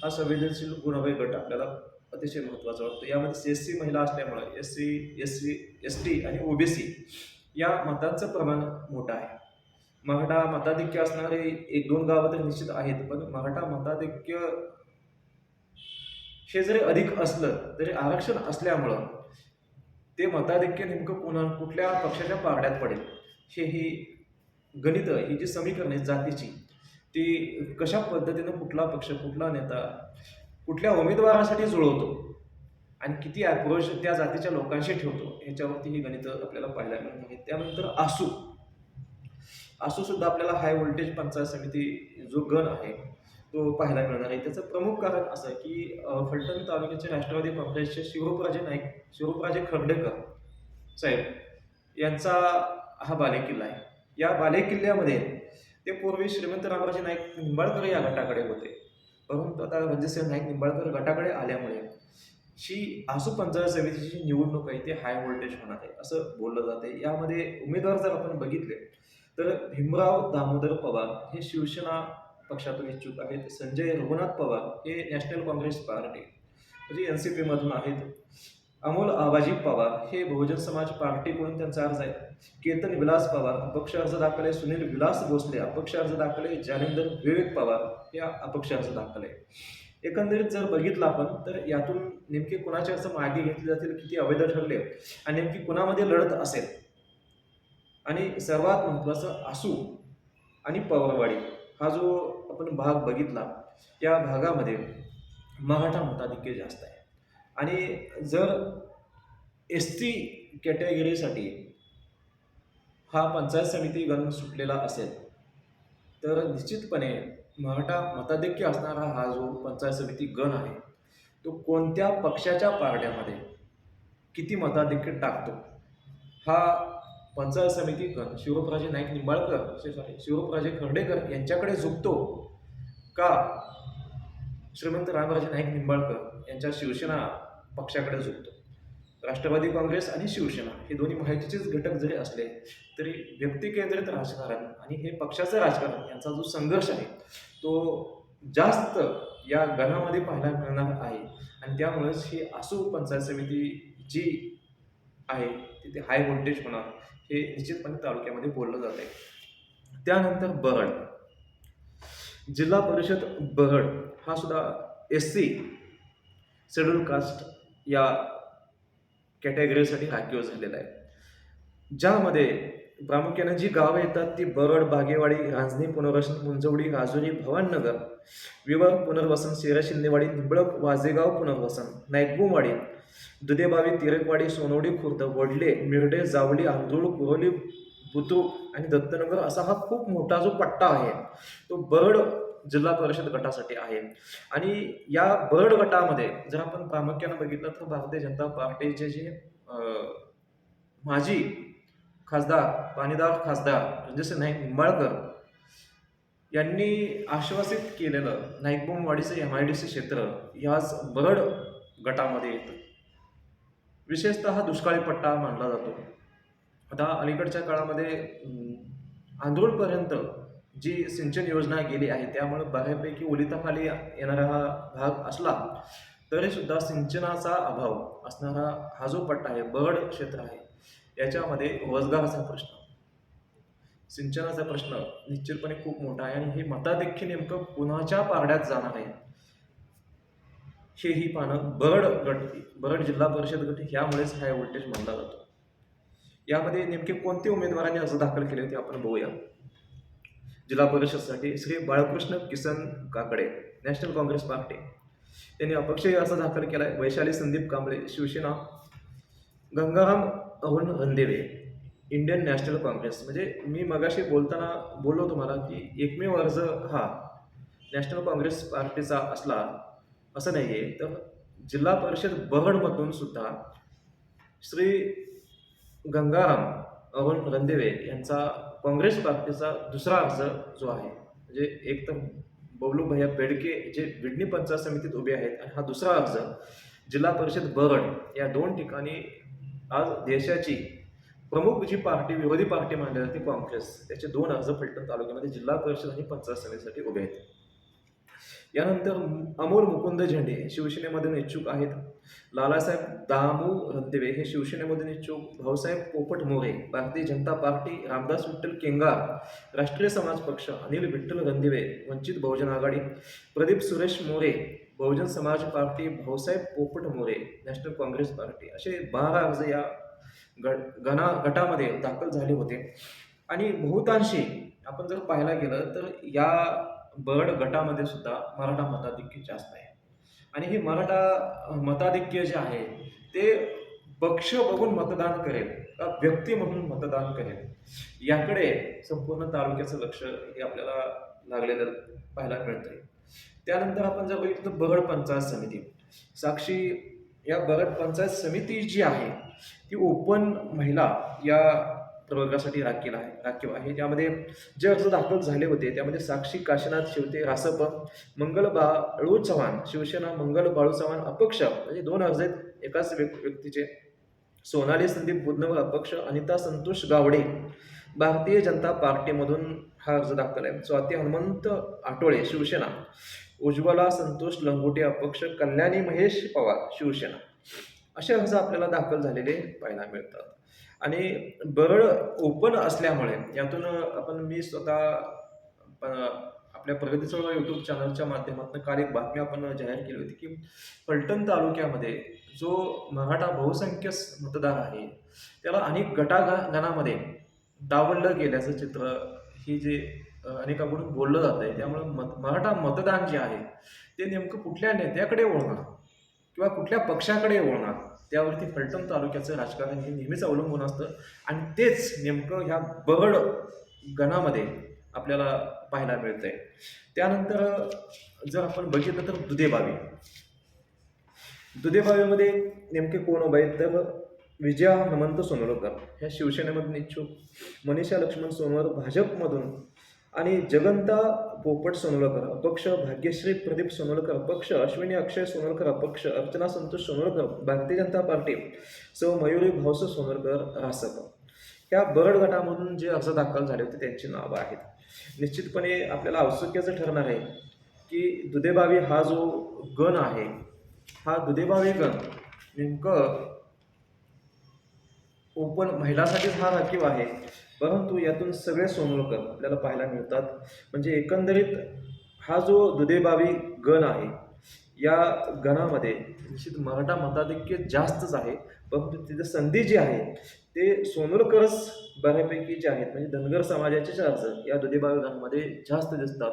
हा संवेदनशील गुणवरे गट आपल्याला अतिशय महत्त्वाचा वाटतो. यामध्ये SC महिला असल्यामुळे SC, ST आणि OBC या मतांचं प्रमाण मोठं आहे. मराठा मताधिक्य असणारे 1-2 गावं तर निश्चित आहेत, पण मराठा मताधिक्य हे जरी अधिक असलं तरी आरक्षण असल्यामुळं ते मताधिक्य नेमकं कुठल्या पक्षाच्या पारड्यात पडेल ही गणितं, ही जी समीकरणे जातीची ती कशा पद्धतीनं कुठला पक्ष, कुठला नेता, कुठल्या उमेदवारासाठी जुळवतो आणि किती अप्रोच त्या जातीच्या लोकांशी ठेवतो, ह्याच्यावरती ही गणितं आपल्याला पाहायला मिळणार आहेत. त्यानंतर आसू सुद्धा आपल्याला हाय व्होल्टेज पंचायत समिती जो गण आहे तो पाहायला मिळणार आहे. त्याचं प्रमुख कारण असं की फलटण तालुक्याचे राष्ट्रवादी काँग्रेसचे शिवराजे नाईक, शिवराजे खर्डेकर साहेब यांचा हा बालेकिल्ला आहे. या बालेकिल्ल्यामध्ये ते पूर्वी श्रीमंत रामराजे नाईक निंबाळकर या गटाकडे होते, परंतु आता रणजितसिंह नाईक निंबाळकर गटाकडे आल्यामुळे ही आसू पंचायत समितीची जी निवडणूक आहे ती हाय व्होल्टेज होणार आहे असं बोललं जाते. यामध्ये उमेदवार जर आपण बघितले तर भीमराव दामोदर पवार हे शिवसेना पक्षातून इच्छुक आहेत. संजय रघुनाथ पवार हे नॅशनल काँग्रेस पार्टी म्हणजे NCP मधून आहेत. अमोल आबाजी पवार हे बहुजन समाज पार्टीकडून त्यांचा अर्ज आहे. केतन विलास पवार अपक्ष अर्ज दाखल आहे. सुनील विलास भोसले अपक्ष अर्ज दाखल आहे. जालिंदर विवेक पवार हे अपक्ष अर्ज दाखल आहे. एकंदरीत जर बघितलं आपण तर यातून नेमके कुणाचे अर्ज मागे घेतले जातील, किती अवैध ठरले आणि नेमकी कुणामध्ये लढत असेल, आणि सर्वात महत्त्वाचं आसू आणि पवारवाडी हा जो आपण भाग बघितला, या भागामध्ये मराठा मताधिक्य जास्त आहे. आणि जर ST कॅटेगरीसाठी हा पंचायत समिती गण सुटलेला असेल तर निश्चितपणे मराठा मताधिक्य असणारा हा जो पंचायत समिती गण आहे तो कोणत्या पक्षाच्या पारड्यामध्ये किती मताधिक्य टाकतो हा पंचायत समिती गण शिवराजे नाईक निंबाळकर शिवराजे खर्डेकर यांच्याकडे झुकतो का श्रीमंत रामराजे नाईक निंबाळकर यांच्या शिवसेना पक्षाकडे झुकतो. राष्ट्रवादी काँग्रेस आणि शिवसेना हे दोन्ही माहितीचेच घटक जरी असले तरी व्यक्तिकेंद्रित राजकारण आणि हे पक्षाचं राजकारण यांचा जो संघर्ष आहे तो जास्त या गणामध्ये पाहायला मिळणार आहे. आणि त्यामुळेच ही आसू पंचायत समिती जी आहे तिथे हाय व्होल्टेज होणार हे निश्चितपणे तालुक्यामध्ये बोललं जात आहे. त्यानंतर बरड, जिल्हा परिषद बरड हा सुद्धा SC शेड्यूल कास्ट या कॅटेगरीसाठी राखीव झालेला आहे. ज्यामध्ये प्रामुख्याने जी गावं येतात ती बरड, बागेवाडी, रांजणी पुनर्वसन, मुंजवडी, राजुरी, भवाननगर, विवर पुनर्वसन, शेरा शिंदेवाडी, निंबळक, वाजेगाव पुनर्वसन, नाईकबुमवाडी, दुधेबावी, तिरकवाडी, सोनवडी, खुर्द, वडले, मिरडे, जावली, आंधुळ, कुरोली, बुद्रुक आणि दत्तनगर असा हा खूप मोठा जो पट्टा आहे तो बरड जिल्हा परिषद गटासाठी आहे. आणि या बरड गटामध्ये जर आपण प्रामुख्यानं बघितलं तर भारतीय जनता पार्टीचे जे माजी खासदार, पाणीदार खासदार रणजितसिंह नाईक निंबाळकर यांनी आश्वासित केलेलं नाईकबुमवाडीचं MIDC क्षेत्र याच बरड गटामध्ये येतं. विशेषतः हा दुष्काळी पट्टा मानला जातो. आता अलीकडच्या काळामध्ये आंधोळपर्यंत जी सिंचन योजना गेली आहे त्यामुळे बऱ्यापैकी ओलिताखाली येणारा हा भाग असला तरी सुद्धा सिंचनाचा अभाव असणारा हा जो पट्टा आहे, बरड क्षेत्र आहे, याच्यामध्ये रोजगाराचा प्रश्न, सिंचनाचा प्रश्न निश्चितपणे खूप मोठा आहे. आणि हे मताधिक्य नेमकं कुणाच्या पारड्यात जाणार आहे हेही पाहणं बरड जिल्हा परिषद गट ह्यामुळेच हाय व्होल्टेज मानला जातो. यामध्ये नेमके कोणते उमेदवारांनी अर्ज दाखल केले होते आपण बघूया. जिल्हा परिषदसाठी Shri Balkrishna Kisan Kakade, national congress party, त्यांनी अपक्षही अर्ज दाखल केला आहे. Vaishali Sandeep Kamble, Shiv Sena. Gangaram Arun Randive, Indian national congress. म्हणजे मी मगाशी बोलताना बोललो तुम्हाला की एकमेव अर्ज हा नॅशनल काँग्रेस पार्टीचा असला असं नाही आहे, तर जिल्हा परिषद बरडमधून सुद्धा श्री गंगाराम अरुण रणदिवे यांचा काँग्रेस पार्टीचा दुसरा अर्ज जो आहे, म्हणजे एक तर बबलू भैया बेडके जे विडणी पंचायत समितीत उभे आहेत आणि हा दुसरा अर्ज जिल्हा परिषद बरड या दोन ठिकाणी आज देशाची प्रमुख जी पार्टी, विरोधी पार्टी मानली जाते काँग्रेस, त्याचे दोन अर्ज फलटण तालुक्यामध्ये जिल्हा परिषद आणि पंचायत समितीसाठी उभे आहेत. यानंतर अमोल मुकुंद झेंडे शिवसेनेमधून इच्छुक आहेत. लालासाहेब दामू रणदिवे हे शिवसेनेमधून इच्छुक. भाऊसाहेब पोपट मोरे, भारतीय जनता पार्टी. रामदास विठ्ठल केंगार, राष्ट्रीय समाज पक्ष. अनिल विठ्ठल रणदिवे, वंचित बहुजन आघाडी. प्रदीप सुरेश मोरे, बहुजन समाज पार्टी. भाऊसाहेब पोपट मोरे, नॅशनल काँग्रेस पार्टी. असे 12 अर्ज या गटामध्ये दाखल झाले होते. आणि बहुतांशी आपण जर पाहायला गेलं तर या बरड गटामध्ये सुद्धा मराठा मताधिक्य जास्त आहे. आणि हे मराठा मताधिक्य जे आहे ते पक्ष बघून मतदान करेल का व्यक्ती म्हणून मतदान करेल याकडे संपूर्ण तालुक्याचं लक्ष हे आपल्याला लागलेलं पाहायला मिळतंय. त्यानंतर आपण जर बघितलं तर बरड पंचायत समिती साक्षी या बरड पंचायत समिती जी आहे ती ओपन महिला या प्रवर्गासाठी राखीव आहे. त्यामध्ये जे अर्ज दाखल झाले होते त्यामध्ये साक्षी काशीनाथ शिवते रासप, मंगल बाळू चव्हाण शिवसेना, मंगल बाळू चव्हाण अपक्ष, म्हणजे 2 अर्ज आहेत एकाच व्यक्तीचे. सोनाली संदीप बुधनवर अपक्ष, अनिता संतोष गावडे भारतीय जनता पार्टीमधून हा अर्ज दाखल आहे. स्वाती हनुमंत आटोळे शिवसेना, उज्ज्वला संतोष लंगोटे अपक्ष, कल्याणी महेश पवार शिवसेना, असे अर्ज आपल्याला दाखल झालेले पाहायला मिळतात. आणि बरड ओपन असल्यामुळे यातून मी स्वतः आपल्या प्रगती चळवळ यूट्यूब चॅनलच्या माध्यमातून काल एक बातमी आपण जाहीर केली होती की फलटण तालुक्यामध्ये जो मराठा बहुसंख्य मतदार आहे त्याला अनेक गटागणामध्ये डावललं गेल्याचं चित्र ही जे अनेकांकडून बोललं जात आहे. त्यामुळे मराठा मतदान जे आहे ते नेमकं कुठल्या नेत्याकडे वळणार किंवा कुठल्या पक्षाकडे वळणार त्यावरती फलटण तालुक्याचं राजकारण हे नेहमीच अवलंबून असतं. आणि तेच नेमकं ह्या बरड गणामध्ये आपल्याला पाहायला मिळतंय. त्यानंतर जर आपण बघितलं तर दुधेबावीमध्ये नेमके कोण उभे आहेत तर विजया हनुमंत सोनवळकर ह्या शिवसेनेमधून इच्छुक, मनीषा लक्ष्मण सोनवळ भाजपमधून, आणि जगंता पोपट सोनवळकर अपक्ष, भाग्यश्री प्रदीप सोनवळकर अपक्ष, अश्विनी अक्षय सोनवळकर अपक्ष, अर्चना संतोष सोनवळकर भारतीय जनता पार्टी, सौ मयुरी भाऊस सोनवळकर रासप. ह्या बरड गटामधून जे अर्ज दाखल झाले होते त्यांची नावं आहेत. निश्चितपणे आपल्याला औत्सुक्याचं ठरणार आहे की दुधेबावी हा जो गण आहे हा दुधेबावी गण नेमकं ओपन महिलांसाठीच हा राखीव आहे, परंतु यातून सगळे सोनवळकर आपल्याला पाहायला मिळतात. म्हणजे एकंदरीत हा जो दुधेबावी गण आहे या गणामध्ये निश्चित मराठा मताधिक्य जास्तच आहे, परंतु तिथे संधी जी आहे ते सोनवळकरच बऱ्यापैकी जे आहेत म्हणजे धनगर समाजाचेच अर्ज या दुधेबावी गणामध्ये जास्त दिसतात.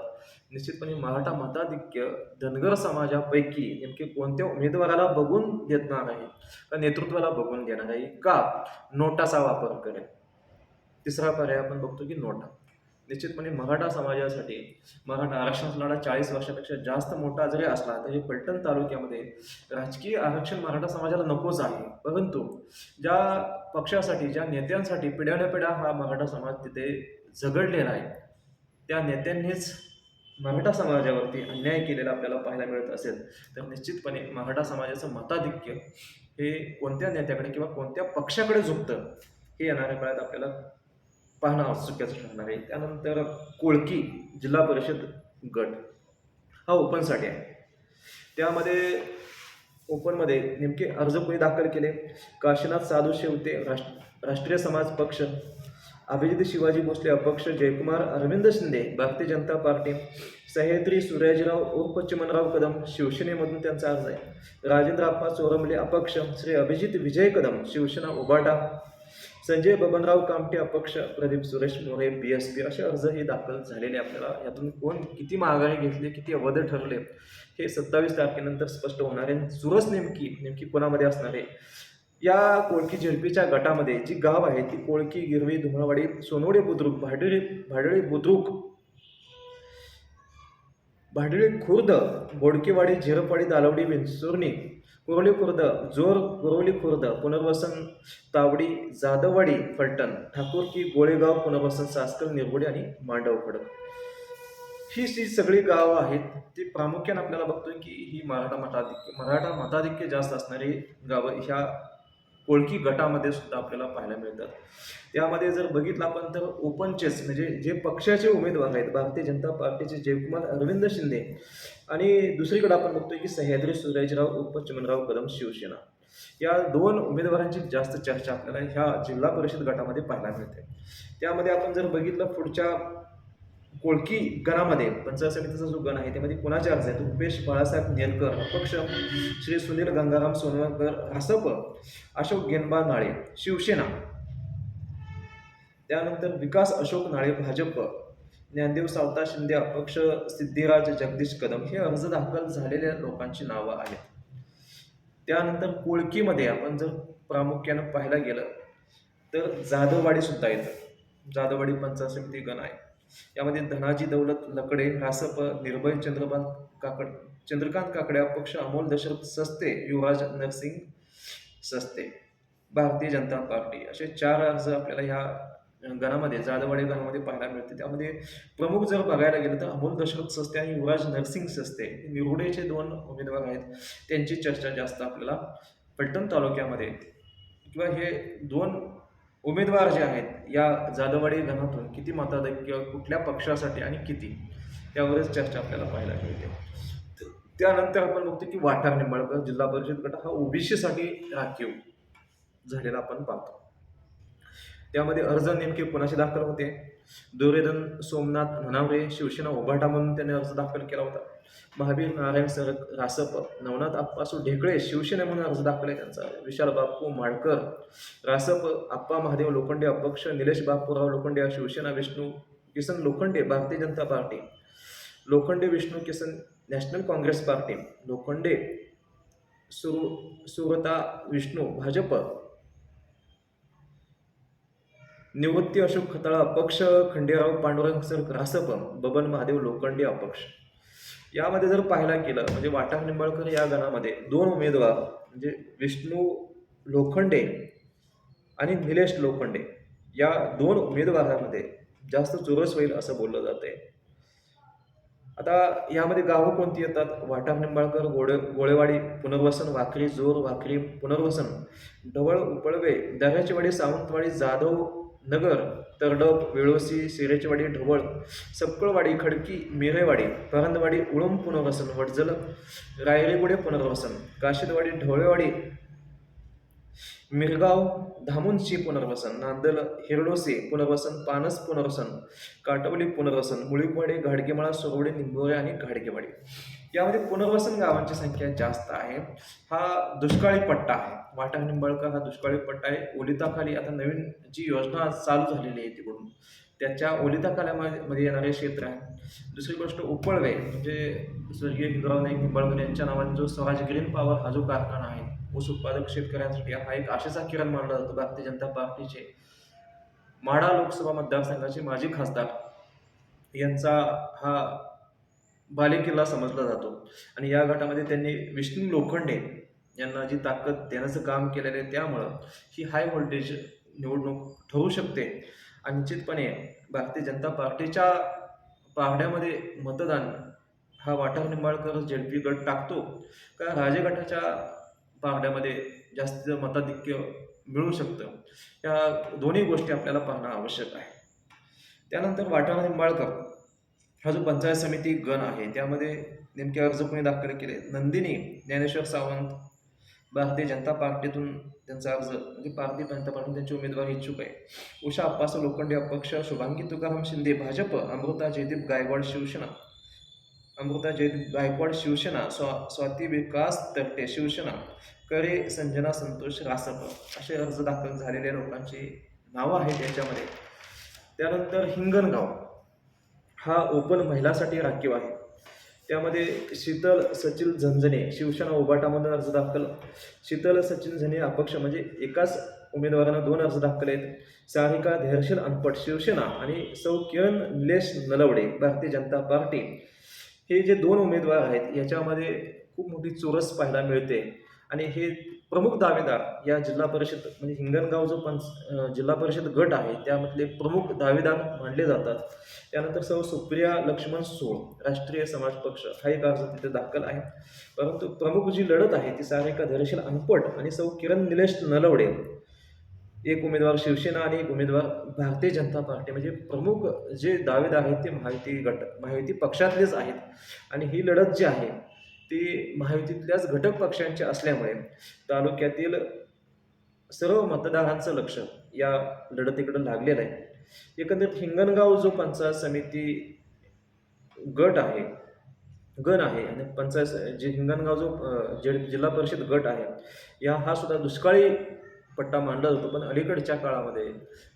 निश्चितपणे मराठा मताधिक्य धनगर समाजापैकी नेमके कोणत्या उमेदवाराला बघून देणार आहे का नेतृत्वाला बघून देणार आहे का नोटाचा वापर करेल. तिसरा पर्याय आपण बघतो की नोटा. निश्चितपणे मराठा समाजासाठी मराठा आरक्षणाचा लढा 40 वर्षापेक्षा जास्त मोठा जरी असला तरी फलटण तालुक्यामध्ये राजकीय आरक्षण मराठा समाजाला नकोच आहे, परंतु ज्या पक्षासाठी ज्या नेत्यांसाठी पिढ्यानपिढ्या हा मराठा समाज तिथे झगडलेला आहे त्या नेत्यांनीच मराठा समाजावरती अन्याय केलेला आपल्याला पाहायला मिळत असेल तर निश्चितपणे मराठा समाजाचं मताधिक्य हे कोणत्या नेत्याकडे किंवा कोणत्या पक्षाकडे झुकतं हे येणाऱ्या काळात आपल्याला पाहणं औत्सुक्याचं ठरणार आहे. त्यानंतर कोळकी जिल्हा परिषद गट हा ओपनसाठी आहे. त्यामध्ये ओपनमध्ये नेमके अर्ज कोणी दाखल केले? काशीनाथ साधू शेवते राष्ट्रीय समाज पक्ष, अभिजित शिवाजी भोसले अपक्ष, जयकुमार अरविंद शिंदे भारतीय जनता पार्टी, सह्याद्री सूर्याजीराव उर्फ चिमनराव कदम शिवसेनेमधून त्यांचा अर्ज आहे, राजेंद्र आप्पा चोरमले अपक्ष, श्री अभिजित विजय कदम शिवसेना उबाटा, संजय बबनराव कामटे अपक्ष, प्रदीप सुरेश मोरे BSP, असे अर्ज हे दाखल झालेले आपल्याला. यातून कोण किती माघारी घेतले किती अवध ठरले हे 27 तारखेनंतर स्पष्ट होणार आहे. चुरस नेमकी कोणामध्ये असणार आहे. या कोळकी झेडपीच्या गटामध्ये जी गाव आहे ती कोळकी, गिरवी, धुमळवाडी, सोनवडे बुद्रुक, भाडळी बुद्रुक, भाडळी खुर्द, बोडकेवाडी, झिरपवाडी, दालवडी, विंचुर्णी, कुरवली खुर्द, जोर, कुरवली खुर्द, पुनर्वसन, तावडी, जाधववाडी, फलटण, ठाकूरकी, गोळेगाव, पुनर्वसन, सासकल, निरगुडे आणि मांडवखड. ही सगळी गावं आहेत ती प्रामुख्याने आपल्याला बघतोय की ही मराठा मताधिक्य जास्त असणारी गावं ह्या कोळकी गटामध्ये सुद्धा आपल्याला पाहायला मिळतात. त्यामध्ये जर बघितलं आपण तर ओपनचेच म्हणजे जे पक्षाचे उमेदवार आहेत भारतीय जनता पार्टीचे जयकुमार अरविंद शिंदे आणि दुसरीकडे आपण बघतोय की सह्याद्री सूर्याजीराव उर्फ चिमनराव कदम शिवसेना, या 2 उमेदवारांची जास्त चर्चा आपल्याला ह्या जिल्हा परिषद गटामध्ये पाहायला मिळते. त्यामध्ये आपण जर बघितलं पुढच्या कोळकी गणामध्ये पंचायत समितीचा जो गण आहे त्यामध्ये कोणाचे अर्ज आहेत? रुपेश बाळासाहेब नेरकर अपक्ष, श्री सुनील गंगाराम सोनवळकर रासप, अशोक गेनबा नाळे शिवसेना, त्यानंतर विकास अशोक नाळे भाजप, ज्ञानदेव सावता शिंदे अपक्ष, सिद्धिराज जगदीश कदम हे अर्ज दाखल झालेल्या लोकांची नावं आहेत. त्यानंतर कोळकीमध्ये आपण जर प्रामुख्यानं पाहायला गेलं तर जाधववाडी सुद्धा येतं. जाधववाडी पंचायत समिती गण आहे. यामध्ये धनाजी दौलत लकडे रासप, निर्भय चंद्रकांत काकडे अपक्ष, अमोल दशरथ सस्ते, युवराज नरसिंग सस्ते, भारतीय जनता पार्टी असे 4 अर्ज आपल्याला ह्या गणामध्ये जाधववाडी गणामध्ये पाहायला मिळते. त्यामध्ये प्रमुख जर बघायला गेलं तर अमोल दशरथ सस्ते आणि युवराज नरसिंग सस्ते हे निवडेचे 2 उमेदवार आहेत. त्यांची चर्चा जास्त आपल्याला फलटण तालुक्यामध्ये किंवा हे 2 उमेदवार जे आहेत या जाधववाडी गणातून किती मताधिक्य कुठल्या पक्षासाठी आणि किती यावरच चर्चा आपल्याला पाहायला मिळते. त्यानंतर आपण बघतो की वाठार निंबाळकर जिल्हा परिषद गट हा ओबीसीसाठी राखीव झालेला आपण पाहतो. त्यामध्ये अर्ज नेमके कोणाचे दाखल होते? दुर्योधन सोमनाथ ननावरे शिवसेना उभाटा म्हणून त्यांनी अर्ज दाखल केला होता. महावीर नारायण सरक रासप, नवनाथ आप्पासू ढेकळे शिवसेना म्हणून अर्ज दाखल आहे त्यांचा. विशाल बापू माडकर रासप, आप्पा महादेव लोखंडे अपक्ष, Nilesh Bapurao Lokhande Shiv Sena, Vishnu Kisan Lokhande Bharatiya Janata party, Lokhande Vishnu Kisan national congress party, Lokhande Surta Vishnu Bhajap, Nivrutti Ashok Khatala अपक्ष, खंडेराव पांडुरंग सर रासप, बबन महादेव लोखंडे अपक्ष. यामध्ये जर पाहायला गेलं म्हणजे वाटार निंबाळकर या गणामध्ये 2 उमेदवार म्हणजे विष्णू लोखंडे आणि निलेश लोखंडे या 2 उमेदवारांमध्ये जास्त चुरस होईल असं बोललं जातंय. आता यामध्ये गावं कोणती येतात? वाटार निंबाळकर, गोळेवाडी पुनर्वसन, वाखरी जोर, वाखरी पुनर्वसन, ढवळ उपळवे, दर्याचीवाडी, सावंतवाडी, जाधव नगर, तरडप, वेळोसी, सिरेचवाडी, ढवळ, सपकळवाडी, खडकी, मिरेवाडी, परंदवाडी, उळम पुनर्वसन, वडजल, रायरेगुडे पुनर्वसन, काशीदवाडी, ढवळेवाडी, मिरगाव, धामुंची पुनर्वसन, नांदल, हिरडोसे पुनर्वसन, पानस पुनर्वसन, काटवली पुनर्वसन, मुळीकवाडी, घाडगेमाळा, सुरवडे, निंबोरे आणि घाडगेवाडी. यामध्ये पुनर्वसन गावांची संख्या जास्त आहे. हा दुष्काळी पट्टा आहे. वाटार निंबाळकर हा दुष्काळी पट्टा आहे. ओलिताखाली आता नवीन जी योजना चालू झालेली आहे तिकडून त्याच्या ओलिताखाल्यामध्ये येणारे क्षेत्र आहे. दुसरी गोष्ट उपळवे म्हणजे स्वर्गीय हिंदुराव नाईक निंबाळकर यांच्या नावाने जो स्वराज ग्रीन पॉवर हा जो कारखाना आहे ऊस उत्पादक शेतकऱ्यांसाठी हा एक आशेचा किरण मानला जातो. भारतीय जनता पार्टीचे माढा लोकसभा मतदारसंघाचे माजी खासदार यांचा हा बालेकिल्ला समजला जातो आणि या गटामध्ये त्यांनी विष्णू लोखंडे यांना जी ताकद देण्याचं काम केलेलं आहे त्यामुळं ही हाय व्होल्टेज निवडणूक ठरू शकते आणि निश्चितपणे भारतीय जनता पार्टीच्या पारड्यामध्ये मतदान हा वाटार निंबाळकर जेडपी गट टाकतो का राजे गटाच्या पारड्यामध्ये जास्त मताधिक्य मिळू शकतं. या दोन्ही गोष्टी आपल्याला पाहणं आवश्यक आहे. त्यानंतर वाटार निंबाळकर हा जो पंचायत समिती गण आहे त्यामध्ये नेमके अर्ज कोणी दाखल केले? नंदिनी ज्ञानेश्वर सावंत भारतीय जनता पार्टीतून त्यांचा अर्ज म्हणजे भारतीय जनता पार्टीतून त्यांचे उमेदवार इच्छुक आहे. उषा अप्पासू लोखंडे अपक्ष, शुभांगी तुकाराम शिंदे भाजप, अमृता जयदीप गायकवाड शिवसेना, स्वाती विकास तट्टे शिवसेना, करे संजना संतोष रासप असे अर्ज दाखल झालेल्या लोकांची नावं आहेत याच्यामध्ये. त्यानंतर हिंगणगाव हा ओपन महिलासाठी राखीव आहे. त्यामध्ये शीतल सचिन झंझणे शिवसेना उभाटामधून अर्ज दाखल, शीतल सचिन झणे अपक्ष म्हणजे एकाच उमेदवारांना 2 अर्ज दाखल आहेत. सारिका धैर्यशील अनपट शिवसेना आणि सौ किरण निलेश नलवडे भारतीय जनता पार्टी. हे जे 2 उमेदवार आहेत याच्यामध्ये खूप मोठी चुरस पाहायला मिळते आणि हे प्रमुख दावेदार या जिल्हा परिषद म्हणजे हिंगणगाव जो जिल्हा परिषद गट आहे त्यामधले प्रमुख दावेदार मानले जातात. त्यानंतर सौ सुप्रिया लक्ष्मण सोळ राष्ट्रीय समाज पक्ष हा एक अर्ज तिथे दाखल आहे. परंतु प्रमुख जी लढत आहे ती सारिका धैर्यशील अनपट आणि सौ किरण निलेश नलवडे, एक उमेदवार शिवसेना आणि एक उमेदवार भारतीय जनता पार्टी. म्हणजे प्रमुख जे दावेदार आहेत ते महायुती पक्षातलेच आहेत आणि ही लढत जी आहे ती महायुतीतल्याच घटक पक्षांची असल्यामुळे तालुक्यातील सर्व मतदारांचं लक्ष या लढतीकडे लागलेलं आहे. एकंदरीत हिंगणगाव जो पंचायत समिती गण आहे आणि पंचायत जे हिंगणगाव जो जिल्हा परिषद गट आहे हा सुद्धा दुष्काळी पट्टा मानला जातो. पण अलीकडच्या काळामध्ये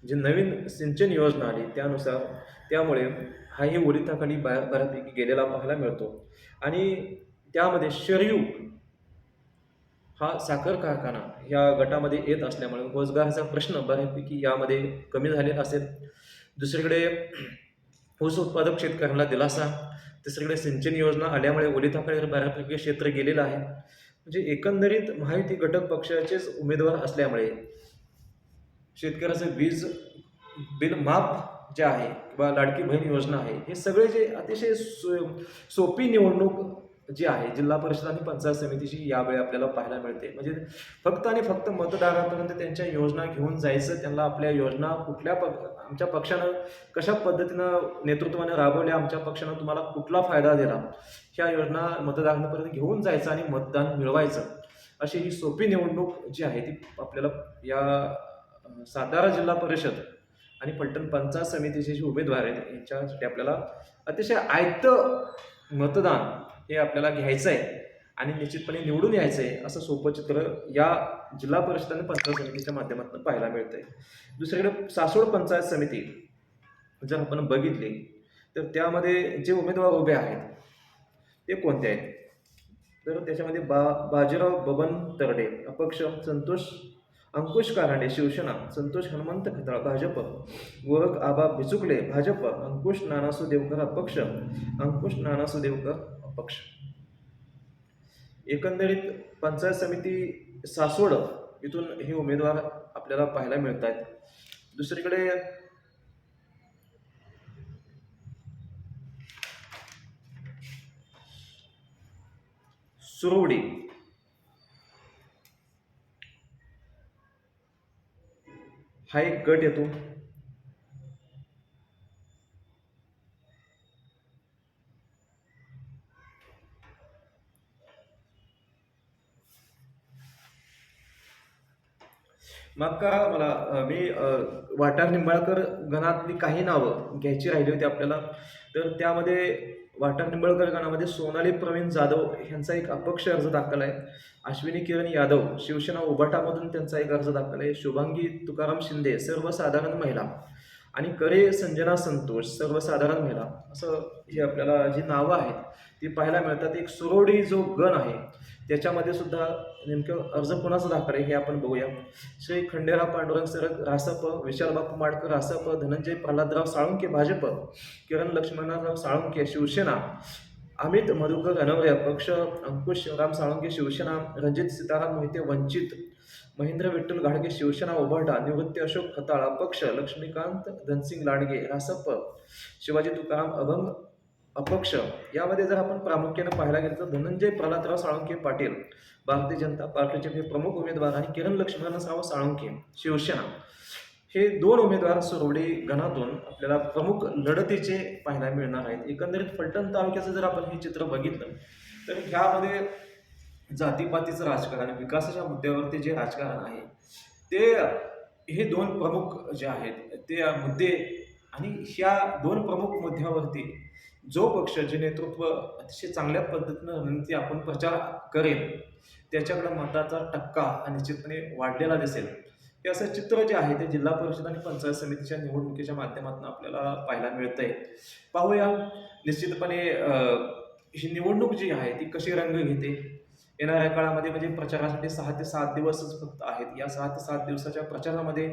जी नवीन सिंचन योजना आली त्यानुसार त्यामुळे हाही ओलिताखाली बऱ्यापैकी गेलेला पाहायला मिळतो. आणि त्यामध्ये शरयू हा साखर कारखाना या गटामध्ये येत असल्यामुळे रोजगाराचा प्रश्न बऱ्यापैकी यामध्ये कमी झालेला असेल. दुसरीकडे ऊस उत्पादक शेतकऱ्यांना दिलासा, तिसरीकडे सिंचन योजना आल्यामुळे ओलिताखाली बऱ्यापैकी क्षेत्र गेलेलं आहे. म्हणजे एकंदरीत महायुती घटक पक्षाचेच उमेदवार असल्यामुळे शेतकऱ्याचं वीज बिल माफ जे आहे किंवा लाडकी बहीण योजना आहे, हे सगळे जे अतिशय सोपी निवडणूक जी आहे जिल्हा परिषद आणि पंचायत समितीची यावेळी आपल्याला पाहायला मिळते. म्हणजे फक्त आणि फक्त मतदारापर्यंत त्यांच्या योजना घेऊन जायचं, त्यांना आपल्या योजना आमच्या पक्षानं कशा पद्धतीनं नेतृत्वाने राबवल्या, आमच्या पक्षानं तुम्हाला कुठला फायदा दिला, ह्या योजना मतदारांपर्यंत घेऊन जायचं आणि मतदान मिळवायचं. अशी ही सोपी निवडणूक जी आहे ती आपल्याला या सातारा जिल्हा परिषद आणि पलटण पंचायत समितीचे जे उमेदवार आहेत यांच्यासाठी आपल्याला अतिशय आयतं मतदान हे आपल्याला घ्यायचं आहे आणि निश्चितपणे निवडून यायचं आहे, असं सोपं चित्र या जिल्हा परिषद आणि पंचायत समितीच्या माध्यमातून पाहायला मिळतंय. दुसरीकडे सासवड पंचायत समिती जर आपण बघितली तर त्यामध्ये जे उमेदवार उभे आहेत ते कोणते आहेत, तर त्याच्यामध्ये बाजीराव बबन तरडे अपक्ष, अंकुश कारांडे शिवसेना, संतोष हनुमंत खताळ भाजप, गोरख आबा बिचुकले भाजप, अंकुश नानासू देवकर अपक्ष, अंकुश नानासू देवकर अपक्ष. एकंदरीत पंचायत समिती सासवड इथून हे उमेदवार आपल्याला पाहायला मिळत आहेत. दुसरीकडे सुरवडी हा एक गट येतो. माफ करा मला, मी वाटार निंबाळकर गणातली काही नावं घ्यायची राहिली होती आपल्याला. तर त्यामध्ये वाटार निंबाळकर गणामध्ये सोनाली प्रवीण जाधव यांचा एक अपक्ष अर्ज दाखल आहे. अश्विनी किरण यादव शिवसेना उबाटामधून त्यांचा एक अर्ज दाखल आहे. शुभांगी तुकाराम शिंदे सर्वसाधारण महिला आणि करे संजना संतोष सर्वसाधारण महिला, असं हे आपल्याला जी नावं आहेत ती पाहायला मिळतात. एक सुरवडी जो गण आहे त्याच्यामध्ये सुद्धा नेमकं अर्ज कोणाचा दाखल आहे हे आपण बघूया. श्री खंडेराव पांडुरंग सरग रासप, विशाल बापू माडकर रासप, धनंजय प्रल्हादराव साळुंके भाजप, किरण लक्ष्मणराव साळुंके शिवसेना, अमित मधुकर अनवरे अपक्ष, अंकुश शिवराम साळुंके शिवसेना, रणजित सीताराम मोहिते वंचित, महेंद्र विठ्ठल घाडगे शिवसेना उभाटा, निवृत्ती अशोक खताळ अपक्ष, लक्ष्मीकांत धनसिंग लाडगे रासप, शिवाजी तुकाराम अभंग अपक्ष. यामध्ये जर आपण प्रामुख्याने पाहायला गेलं तर धनंजय प्रल्हादराव साळुंके पाटील भारतीय जनता पार्टीचे हे प्रमुख उमेदवार आणि किरण लक्ष्मणराव साळुंके शिवसेना, हे दोन उमेदवार सुरवडी गणातून आपल्याला प्रमुख लढतीचे पाहायला मिळणार आहेत. एकंदरीत फलटण तालुक्याचं जर आपण हे चित्र बघितलं तर ह्यामध्ये जातीपातीचं राजकारण, विकासाच्या मुद्द्यावरती जे राजकारण आहे ते हे दोन प्रमुख जे आहेत ते मुद्दे, आणि ह्या दोन प्रमुख मुद्द्यावरती जो पक्ष जे नेतृत्व अतिशय चांगल्या पद्धतीनं रणनीती आपण प्रचार करेल त्याच्याकडे मताचा टक्का निश्चितपणे वाढलेला दिसेल. हे असं चित्र जे आहे ते जिल्हा परिषद आणि पंचायत समितीच्या निवडणुकीच्या माध्यमातून आपल्याला पाहायला मिळतंय. पाहूया निश्चितपणे ही निवडणूक जी आहे ती कशी रंग घेते. येणाऱ्या काळामध्ये म्हणजे प्रचारासाठी 6 ते 7 दिवसच फक्त आहेत. या 6 ते 7 दिवसाच्या प्रचारामध्ये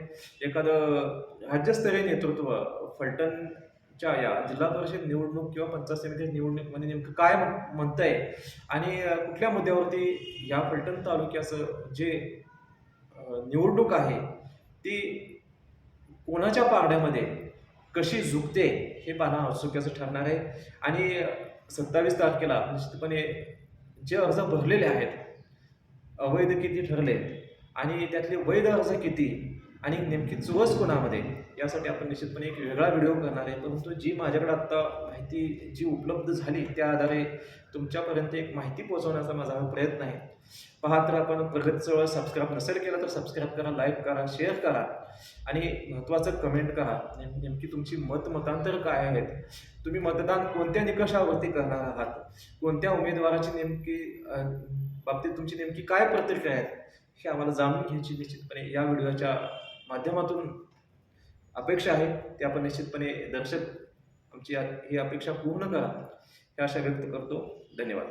एखादं राज्यस्तरीय नेतृत्व फलटणच्या या जिल्हा परिषद निवडणूक किंवा पंचायत समिती निवडणुकीमध्ये नेमकं काय म्हणतंय आणि कुठल्या मुद्द्यावरती या फलटण तालुक्याचं जे निवडणूक आहे ती कोणाच्या पारड्यामध्ये कशी झुकते हे पाहणं औत्सुक्याचं ठरणार आहे. आणि 27 तारखेला निश्चितपणे जे अर्ज भरलेले आहेत अवैध किती ठरले आणि त्यातले वैध अर्ज किती आणि नेमकी चुरस कोणामध्ये, यासाठी आपण निश्चितपणे एक वेगळा व्हिडिओ करणार आहे. परंतु जी माझ्याकडे आत्ता माहिती जी उपलब्ध झाली त्या आधारे तुमच्यापर्यंत एक माहिती पोहोचवण्याचा माझा हा प्रयत्न आहे. पाहत तर आपण प्रगत चळवळ सबस्क्राईब नसेल केलं तर सबस्क्राईब करा, लाईक करा, शेअर करा आणि महत्त्वाचं कमेंट करा. नेमकी तुमची मतांतर काय आहेत, तुम्ही मतदान कोणत्या निकषावरती करणार आहात, कोणत्या उमेदवाराची नेमकी बाबतीत तुमची नेमकी काय प्रतिक्रिया आहेत हे आम्हाला जाणून घ्यायची निश्चितपणे या व्हिडिओच्या माध्यमातून अपेक्षा आहे. ते आपण निश्चितपणे दर्शक आमची ही अपेक्षा पूर्ण करा, ही आशा व्यक्त करतो. धन्यवाद.